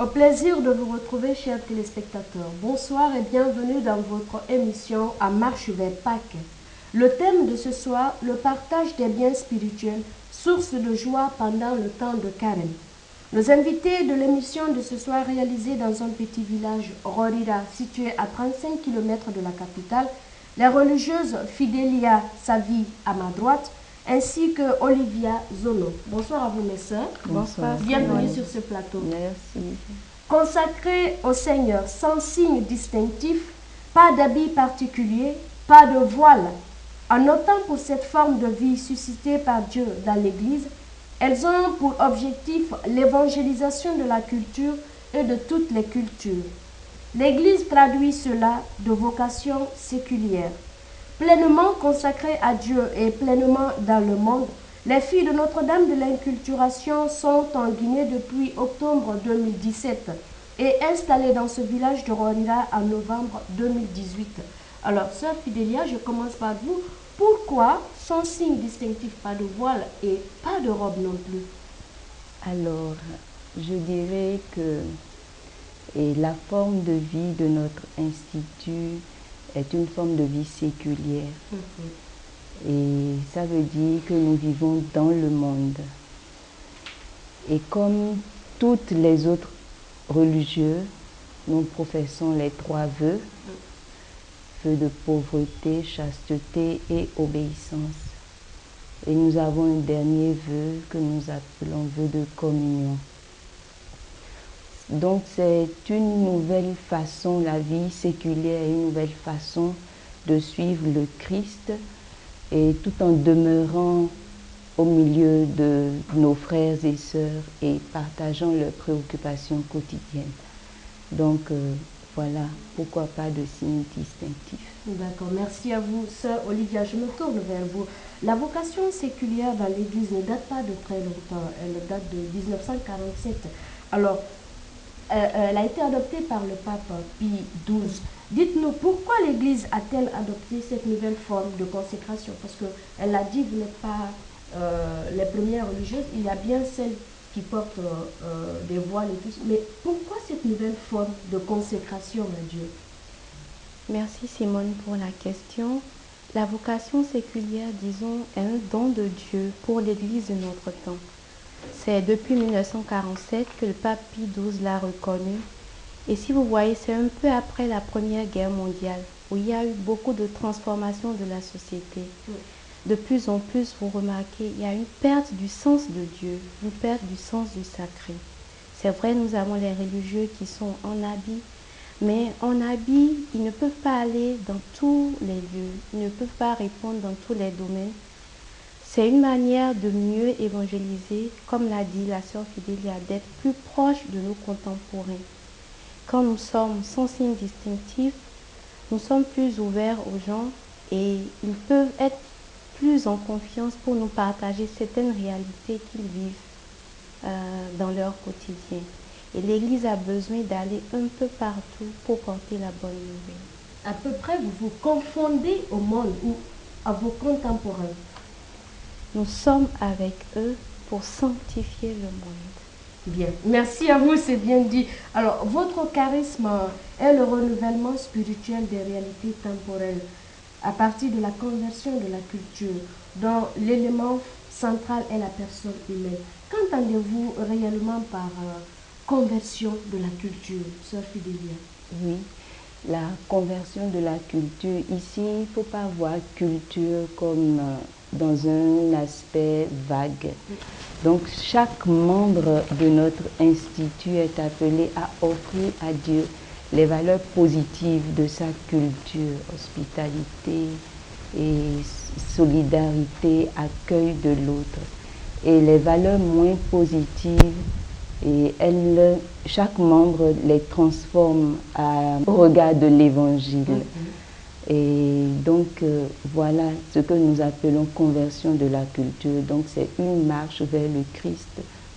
Au plaisir de vous retrouver, chers téléspectateurs. Bonsoir et bienvenue dans votre émission À marche vers Pâques. Le thème de ce soir, le partage des biens spirituels, source de joie pendant le temps de carême. Nos invités de l'émission de ce soir, réalisée dans un petit village, Rorira, situé à 35 km de la capitale, les religieuses Fidelia Savi à ma droite, ainsi que Olivia Zono. Bonsoir à vous, mes sœurs. Bonsoir. Bienvenue sur ce plateau. Merci. Consacré au Seigneur sans signe distinctif, pas d'habit particulier, pas de voile. En optant pour cette forme de vie suscitée par Dieu dans l'Église, elles ont pour objectif l'évangélisation de la culture et de toutes les cultures. L'Église traduit cela de vocation séculière. Pleinement consacrées à Dieu et pleinement dans le monde, les filles de Notre-Dame de l'Inculturation sont en Guinée depuis octobre 2017 et installées dans ce village de Rorira en novembre 2018. Alors, sœur Fidélia, je commence par vous. Pourquoi sans signe distinctif, pas de voile et pas de robe non plus? Alors, je dirais que la forme de vie de notre institut est une forme de vie séculière. Et ça veut dire que nous vivons dans le monde. Et comme toutes les autres religieux, nous professons les trois vœux: vœu de pauvreté, chasteté et obéissance. Et nous avons un dernier vœu que nous appelons vœu de communion. Donc c'est une nouvelle façon, la vie séculière est une nouvelle façon de suivre le Christ, et tout en demeurant au milieu de nos frères et sœurs et partageant leurs préoccupations quotidiennes. Donc voilà, pourquoi pas de signe distinctif. D'accord, merci à vous, sœur Olivia. Je me tourne vers vous. La vocation séculière dans l'Église ne date pas de très longtemps, elle date de 1947. Alors, elle a été adoptée par le pape Pie XII. Dites-nous, pourquoi l'Église a-t-elle adopté cette nouvelle forme de consécration? Parce qu'elle a dit, vous n'êtes pas les premières religieuses, il y a bien celles qui portent des voiles et tout. Mais pourquoi cette nouvelle forme de consécration à Dieu? Merci Simone pour la question. La vocation séculière, disons, est un don de Dieu pour l'Église de notre temps. C'est depuis 1947 que le pape Pie XII l'a reconnu. Et si vous voyez, c'est un peu après la Première Guerre mondiale, où il y a eu beaucoup de transformations de la société. De plus en plus, vous remarquez, il y a une perte du sens de Dieu, une perte du sens du sacré. C'est vrai, nous avons les religieux qui sont en habit, mais en habit, ils ne peuvent pas aller dans tous les lieux, ils ne peuvent pas répondre dans tous les domaines. C'est une manière de mieux évangéliser, comme l'a dit la sœur Fidélia, d'être plus proche de nos contemporains. Quand nous sommes sans signe distinctif, nous sommes plus ouverts aux gens et ils peuvent être plus en confiance pour nous partager certaines réalités qu'ils vivent dans leur quotidien. Et l'Église a besoin d'aller un peu partout pour porter la bonne nouvelle. À peu près, vous vous confondez au monde ou à vos contemporains? Nous sommes avec eux pour sanctifier le monde. Bien, merci à vous, c'est bien dit. Alors, votre charisme est le renouvellement spirituel des réalités temporelles à partir de la conversion de la culture, dont l'élément central est la personne humaine. Qu'entendez-vous réellement par conversion de la culture, sœur Fidélia? Oui, la conversion de la culture. Ici, il ne faut pas voir culture comme dans un aspect vague. Donc, chaque membre de notre institut est appelé à offrir à Dieu les valeurs positives de sa culture, hospitalité, et solidarité, accueil de l'autre. Et les valeurs moins positives, et chaque membre les transforme au regard de l'Évangile. Et donc, voilà ce que nous appelons conversion de la culture. Donc, c'est une marche vers le Christ,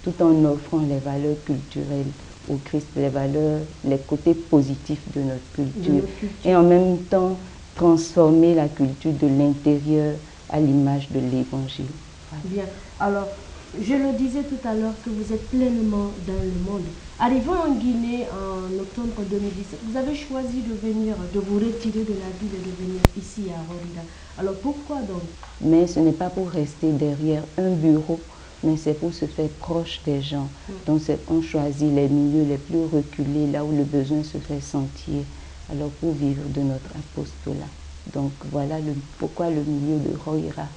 tout en offrant les valeurs culturelles au Christ, les côtés positifs de notre culture. Et en même temps, transformer la culture de l'intérieur à l'image de l'Évangile. Voilà. Bien. Alors, je le disais tout à l'heure que vous êtes pleinement dans le monde. Arrivant en Guinée en octobre 2017, vous avez choisi de vous retirer de la ville et de venir ici à Rorida. Alors pourquoi donc? Mais ce n'est pas pour rester derrière un bureau, mais c'est pour se faire proche des gens. Donc on choisit les milieux les plus reculés, là où le besoin se fait sentir, alors pour vivre de notre apostolat. Donc voilà pourquoi le milieu de Roira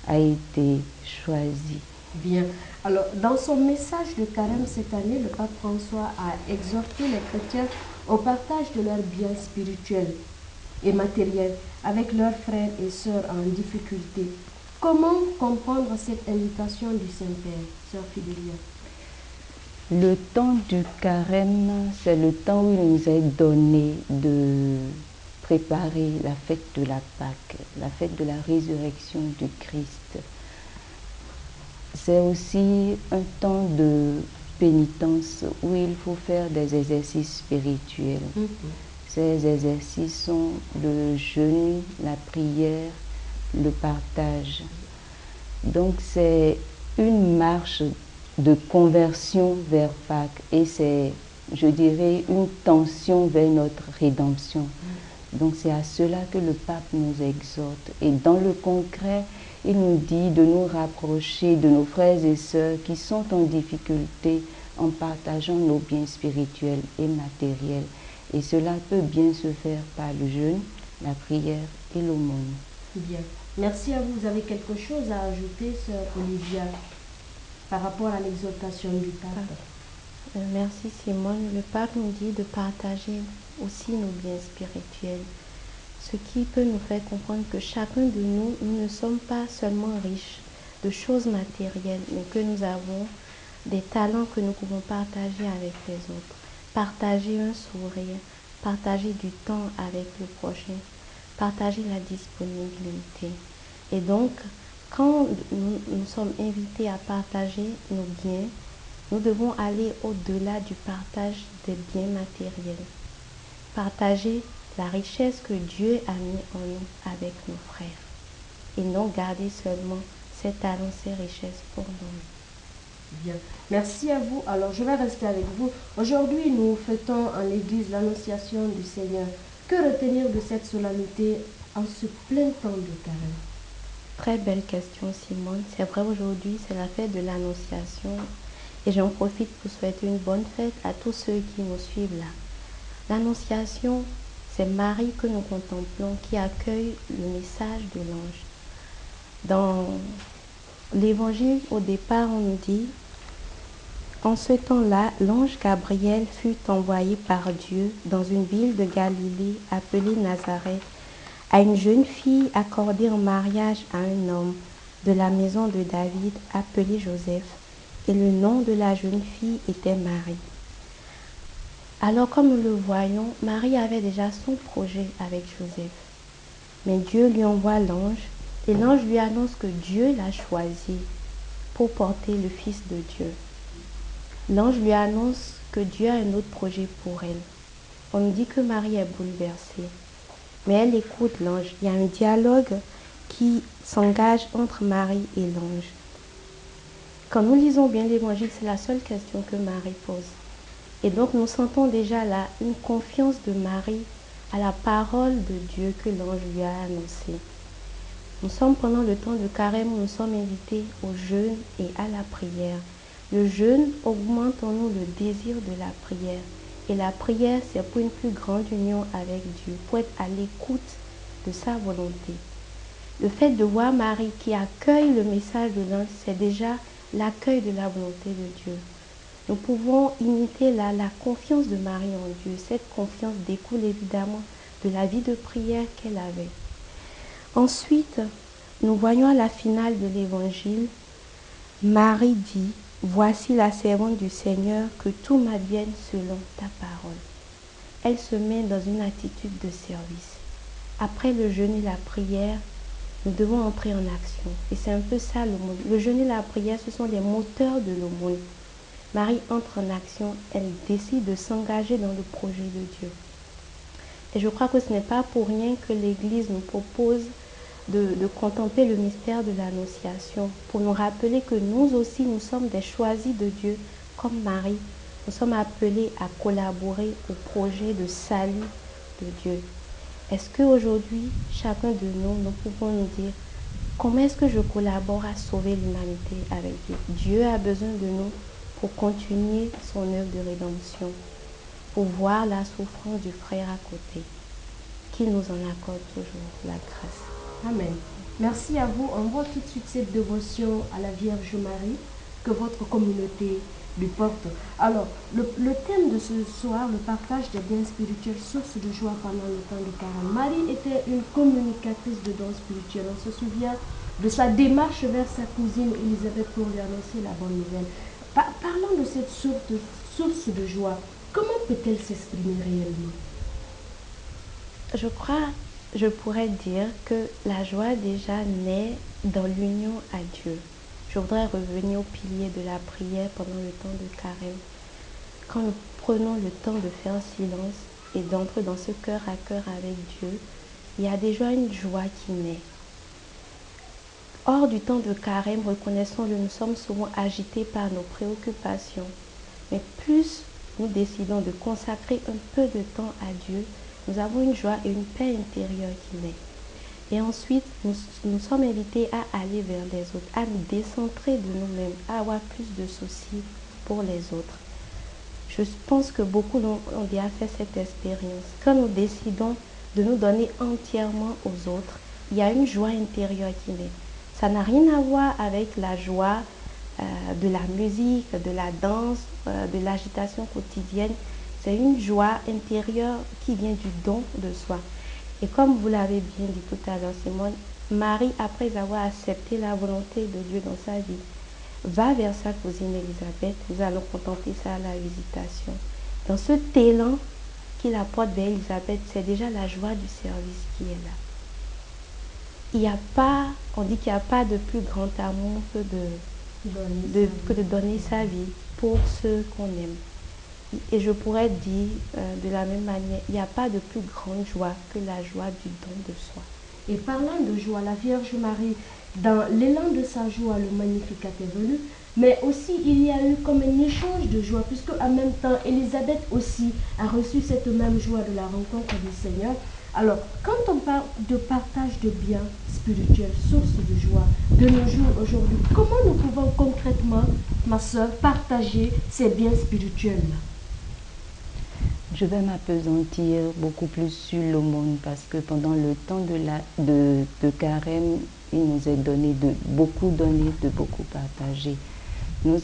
a été choisi. Bien. Alors, dans son message de carême cette année, le pape François a exhorté les chrétiens au partage de leurs biens spirituels et matériels avec leurs frères et sœurs en difficulté. Comment comprendre cette invitation du Saint-Père, sœur Fidélia? Le temps du carême, c'est le temps où il nous est donné de préparer la fête de la Pâque, la fête de la résurrection du Christ. C'est aussi un temps de pénitence où il faut faire des exercices spirituels. Ces exercices sont le jeûne, la prière, le partage. Donc c'est une marche de conversion vers Pâques et c'est, je dirais, une tension vers notre rédemption. Donc c'est à cela que le pape nous exhorte. Et dans le concret, il nous dit de nous rapprocher de nos frères et sœurs qui sont en difficulté en partageant nos biens spirituels et matériels. Et cela peut bien se faire par le jeûne, la prière et l'aumône. Bien. Merci à vous. Vous avez quelque chose à ajouter, sœur Olivia, par rapport à l'exhortation du pape? Merci Simone. Le pape nous dit de partager aussi nos biens spirituels. Ce qui peut nous faire comprendre que chacun de nous, nous ne sommes pas seulement riches de choses matérielles, mais que nous avons des talents que nous pouvons partager avec les autres. Partager un sourire, partager du temps avec le prochain, partager la disponibilité. Et donc, quand nous sommes invités à partager nos biens, nous devons aller au-delà du partage des biens matériels. Partager la richesse que Dieu a mis en nous avec nos frères. Et non garder seulement ses talents, ses richesses pour nous. Bien. Merci à vous. Alors, je vais rester avec vous. Aujourd'hui, nous fêtons en l'église l'Annonciation du Seigneur. Que retenir de cette solennité en ce plein temps de carême? Très belle question, Simone. C'est vrai, aujourd'hui, c'est la fête de l'Annonciation. Et j'en profite pour souhaiter une bonne fête à tous ceux qui nous suivent là. L'Annonciation, c'est Marie que nous contemplons qui accueille le message de l'ange. Dans l'Évangile, au départ, on nous dit « En ce temps-là, l'ange Gabriel fut envoyé par Dieu dans une ville de Galilée appelée Nazareth, à une jeune fille accordée en mariage à un homme de la maison de David appelé Joseph, et le nom de la jeune fille était Marie. » Alors, comme nous le voyons, Marie avait déjà son projet avec Joseph. Mais Dieu lui envoie l'ange, et l'ange lui annonce que Dieu l'a choisi pour porter le Fils de Dieu. L'ange lui annonce que Dieu a un autre projet pour elle. On nous dit que Marie est bouleversée, mais elle écoute l'ange. Il y a un dialogue qui s'engage entre Marie et l'ange. Quand nous lisons bien l'Évangile, c'est la seule question que Marie pose. Et donc nous sentons déjà là une confiance de Marie à la parole de Dieu que l'ange lui a annoncée. Nous sommes pendant le temps de carême où nous sommes invités au jeûne et à la prière. Le jeûne augmente en nous le désir de la prière. Et la prière, c'est pour une plus grande union avec Dieu, pour être à l'écoute de sa volonté. Le fait de voir Marie qui accueille le message de l'ange, c'est déjà l'accueil de la volonté de Dieu. Nous pouvons imiter la confiance de Marie en Dieu. Cette confiance découle évidemment de la vie de prière qu'elle avait. Ensuite, nous voyons à la finale de l'évangile, Marie dit, « Voici la servante du Seigneur, que tout m'advienne selon ta parole. » Elle se met dans une attitude de service. Après le jeûne et la prière, nous devons entrer en action. Et c'est un peu ça l'aumône. Le jeûne et la prière, ce sont les moteurs de l'aumône. Marie entre en action, elle décide de s'engager dans le projet de Dieu. Et je crois que ce n'est pas pour rien que l'Église nous propose de contempler le mystère de l'Annonciation, pour nous rappeler que nous aussi, nous sommes des choisis de Dieu, comme Marie. Nous sommes appelés à collaborer au projet de salut de Dieu. Est-ce qu'aujourd'hui, chacun de nous pouvons nous dire, comment est-ce que je collabore à sauver l'humanité avec Dieu? Dieu a besoin de nous pour continuer son œuvre de rédemption, pour voir la souffrance du frère à côté. Qu'il nous en accorde toujours la grâce. Amen. Merci à vous. On voit tout de suite cette dévotion à la Vierge Marie que votre communauté lui porte. Alors, le thème de ce soir, le partage des biens spirituels, source de joie pendant le temps de carême. Marie était une communicatrice de dons spirituels. On se souvient de sa démarche vers sa cousine Élisabeth pour lui annoncer la bonne nouvelle. Parlant de cette source de joie, comment peut-elle s'exprimer réellement? Je pourrais dire que la joie déjà naît dans l'union à Dieu. Je voudrais revenir au pilier de la prière pendant le temps de carême. Quand nous prenons le temps de faire silence et d'entrer dans ce cœur à cœur avec Dieu, il y a déjà une joie qui naît. Hors du temps de carême, reconnaissons-le, nous sommes souvent agités par nos préoccupations. Mais plus nous décidons de consacrer un peu de temps à Dieu, nous avons une joie et une paix intérieure qui naît. Et ensuite, nous sommes invités à aller vers les autres, à nous décentrer de nous-mêmes, à avoir plus de soucis pour les autres. Je pense que beaucoup ont déjà fait cette expérience. Quand nous décidons de nous donner entièrement aux autres, il y a une joie intérieure qui naît. Ça n'a rien à voir avec la joie de la musique, de la danse, de l'agitation quotidienne. C'est une joie intérieure qui vient du don de soi. Et comme vous l'avez bien dit tout à l'heure, Simone, Marie, après avoir accepté la volonté de Dieu dans sa vie, va vers sa cousine Élisabeth. Nous allons contempler ça à la visitation. Dans ce élan qu'il apporte vers Élisabeth, c'est déjà la joie du service qui est là. On dit qu'il n'y a pas de plus grand amour que de donner sa vie pour ceux qu'on aime. Et je pourrais dire de la même manière, il n'y a pas de plus grande joie que la joie du don de soi. Et parlant de joie, la Vierge Marie, dans l'élan de sa joie, le Magnificat est venu, mais aussi il y a eu comme un échange de joie, puisque en même temps, Élisabeth aussi a reçu cette même joie de la rencontre du Seigneur. Alors, quand on parle de partage de biens spirituels, source de joie, de nos jours aujourd'hui, comment nous pouvons concrètement, ma soeur, partager ces biens spirituels-là? Je vais m'appesantir beaucoup plus sur l'aumône parce que pendant le temps de carême, il nous est donné de beaucoup partager. Il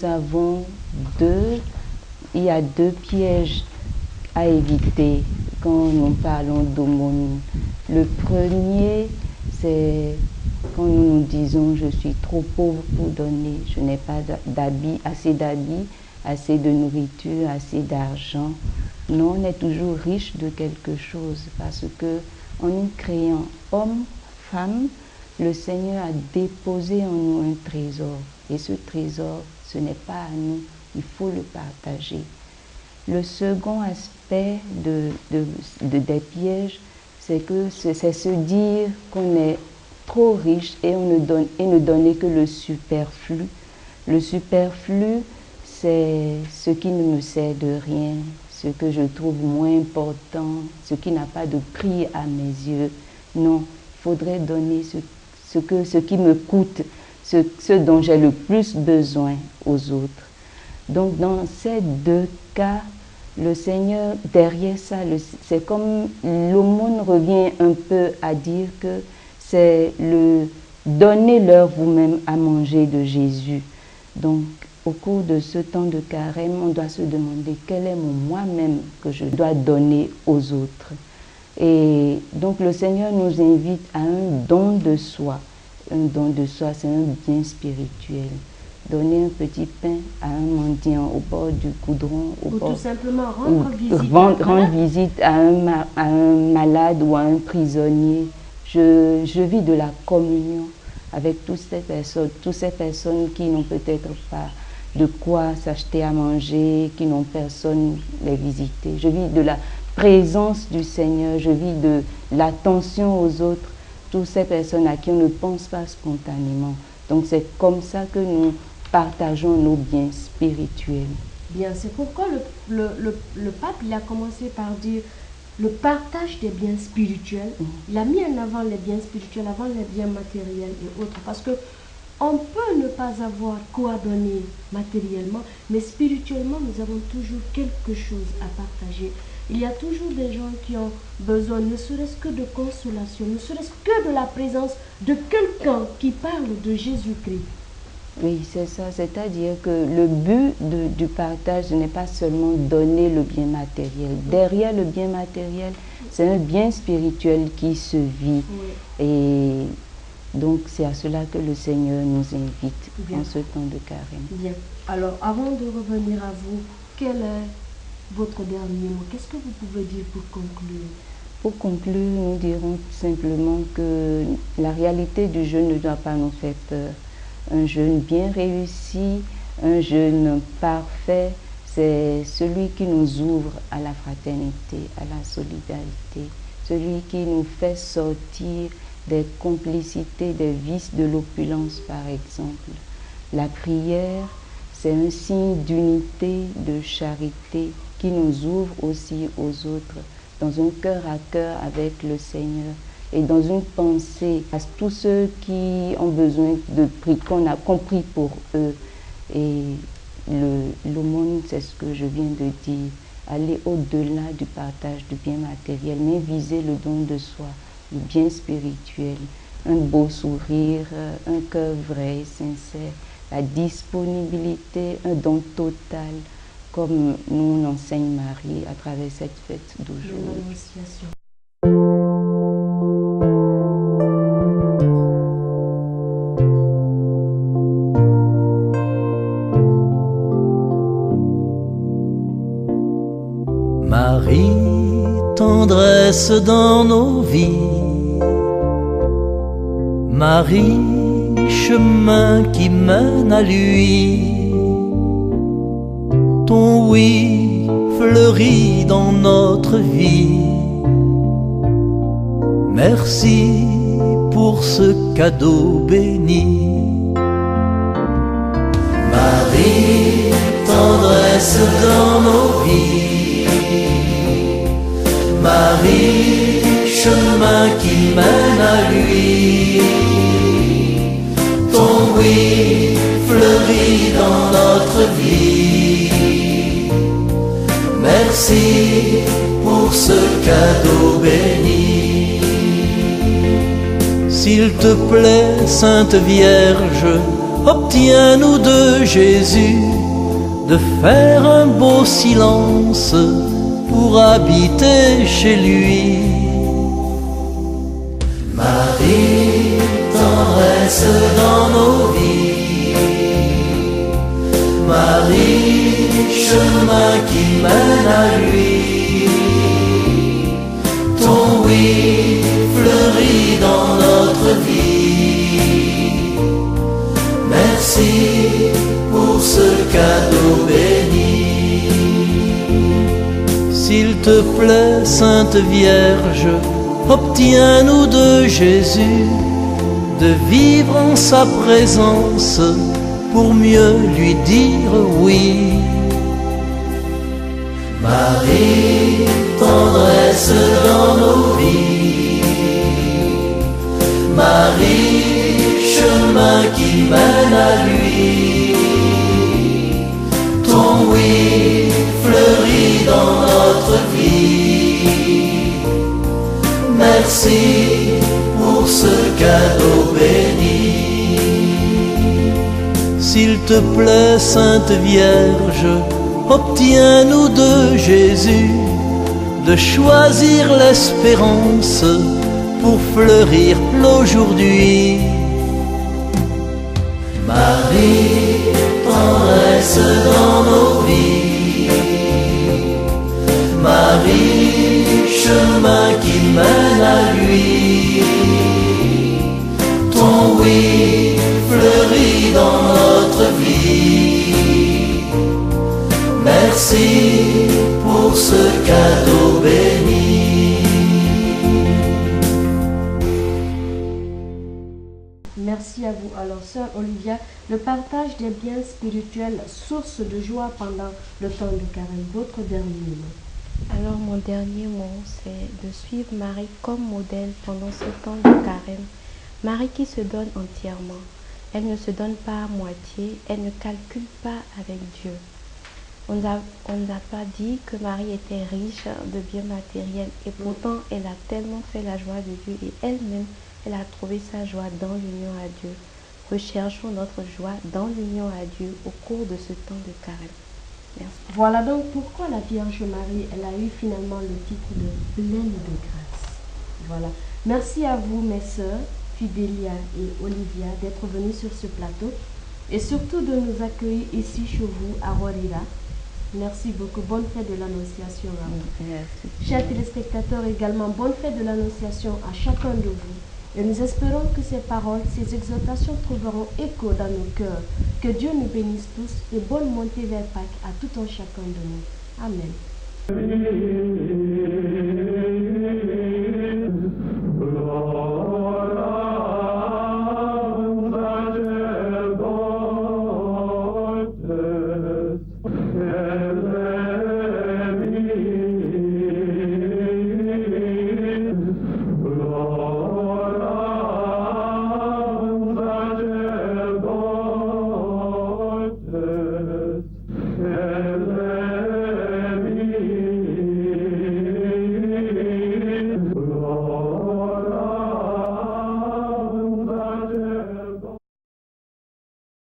y a deux pièges à éviter quand nous parlons d'aumône. Le premier, c'est quand nous nous disons je suis trop pauvre pour donner, je n'ai pas assez d'habits, assez de nourriture, assez d'argent. Non, on est toujours riche de quelque chose parce que en nous créant homme, femme, le Seigneur a déposé en nous un trésor. Et ce trésor, ce n'est pas à nous, il faut le partager. Le second aspect des pièges, c'est se dire qu'on est trop riche et ne donner que le superflu. Le superflu, c'est ce qui ne me sert de rien, ce que je trouve moins important, ce qui n'a pas de prix à mes yeux. Non, il faudrait donner ce qui me coûte, ce dont j'ai le plus besoin aux autres. Donc dans ces deux cas, le Seigneur, derrière ça, c'est comme l'aumône revient un peu à dire que c'est le donnez-leur vous-même à manger de Jésus. Donc au cours de ce temps de carême, on doit se demander quel est mon moi-même que je dois donner aux autres. Et donc le Seigneur nous invite à un don de soi. Un don de soi, c'est un bien spirituel. Donner un petit pain à un mendiant au bord du goudron. Ou tout simplement rendre visite à un malade ou à un prisonnier. Je vis de la communion avec toutes ces personnes qui n'ont peut-être pas de quoi s'acheter à manger, qui n'ont personne les visiter. Je vis de la présence du Seigneur, je vis de l'attention aux autres, toutes ces personnes à qui on ne pense pas spontanément. Donc c'est comme ça que nous partageons nos biens spirituels. Bien, c'est pourquoi le pape il a commencé par dire le partage des biens spirituels. Il a mis en avant les biens spirituels avant les biens matériels et autres. Parce que on peut ne pas avoir quoi donner matériellement, mais spirituellement, nous avons toujours quelque chose à partager. Il y a toujours des gens qui ont besoin, ne serait-ce que de consolation, ne serait-ce que de la présence de quelqu'un qui parle de Jésus-Christ. Oui, c'est ça. C'est-à-dire que le but du partage n'est pas seulement donner le bien matériel. Derrière le bien matériel, c'est un bien spirituel qui se vit. Oui. Et donc, c'est à cela que le Seigneur nous invite en ce temps de carême. Bien. Alors, avant de revenir à vous, quel est votre dernier mot? Qu'est-ce que vous pouvez dire pour conclure? Pour conclure, nous dirons simplement que la réalité du jeûne ne doit pas nous faire peur. Un jeûne bien réussi, un jeûne parfait, c'est celui qui nous ouvre à la fraternité, à la solidarité, celui qui nous fait sortir des complicités, des vices de l'opulence par exemple. La prière, c'est un signe d'unité, de charité qui nous ouvre aussi aux autres, dans un cœur à cœur avec le Seigneur et dans une pensée à tous ceux qui ont besoin de prier, qu'on a compris pour eux. Et l'aumône, c'est ce que je viens de dire, aller au-delà du partage du bien matériel, mais viser le don de soi, le bien spirituel, un beau sourire, un cœur vrai, sincère, la disponibilité, un don total, comme nous l'enseigne Marie à travers cette fête d'aujourd'hui. Marie, tendresse dans nos vies, Marie, chemin qui mène à lui, ton oui fleurit dans notre vie. Merci pour ce cadeau béni. Marie, tendresse dans nos vies, Marie, chemin qui mène à lui, ton oui fleurit dans notre vie. Merci pour ce cadeau béni. S'il te plaît, Sainte Vierge, obtiens-nous de Jésus de faire un beau silence pour habiter chez lui. Marie, tendresse dans nos vies, Marie, chemin qui mène à lui, ton oui fleurit dans notre vie. Merci pour ce cadeau béni. S'il te plaît, Sainte Vierge, obtiens-nous de Jésus de vivre en sa présence pour mieux lui dire oui. Marie, tendresse dans nos vies, Marie, chemin qui mène à lui, ton oui fleurit dans notre vie. Merci pour ce cadeau béni. S'il te plaît, Sainte Vierge, obtiens-nous de Jésus de choisir l'espérance pour fleurir l'aujourd'hui. Marie, tendresse dans nos vies. Marie, chemin qui mène à lui. Ton oui fleurit dans notre vie. Merci pour ce cadeau béni. Merci à vous. Alors, sœur Olivia, le partage des biens spirituels, source de joie pendant le temps de carême, votre dernier mot. Alors mon dernier mot, c'est de suivre Marie comme modèle pendant ce temps de carême. Marie qui se donne entièrement. Elle ne se donne pas à moitié, elle ne calcule pas avec Dieu. On n'a pas dit que Marie était riche de biens matériels et pourtant elle a tellement fait la joie de Dieu et elle-même, elle a trouvé sa joie dans l'union à Dieu. Recherchons notre joie dans l'union à Dieu au cours de ce temps de carême. Merci. Voilà donc pourquoi la Vierge Marie, elle a eu finalement le titre de pleine de grâce. Voilà. Merci à vous, mes sœurs, Fidélia et Olivia, d'être venues sur ce plateau et surtout de nous accueillir ici chez vous à Rorira. Merci beaucoup. Bonne fête de l'Annonciation à vous. Merci. Chers téléspectateurs, également, bonne fête de l'Annonciation à chacun de vous. Et nous espérons que ces paroles, ces exhortations trouveront écho dans nos cœurs. Que Dieu nous bénisse tous et bonne montée vers Pâques à tout un chacun de nous. Amen.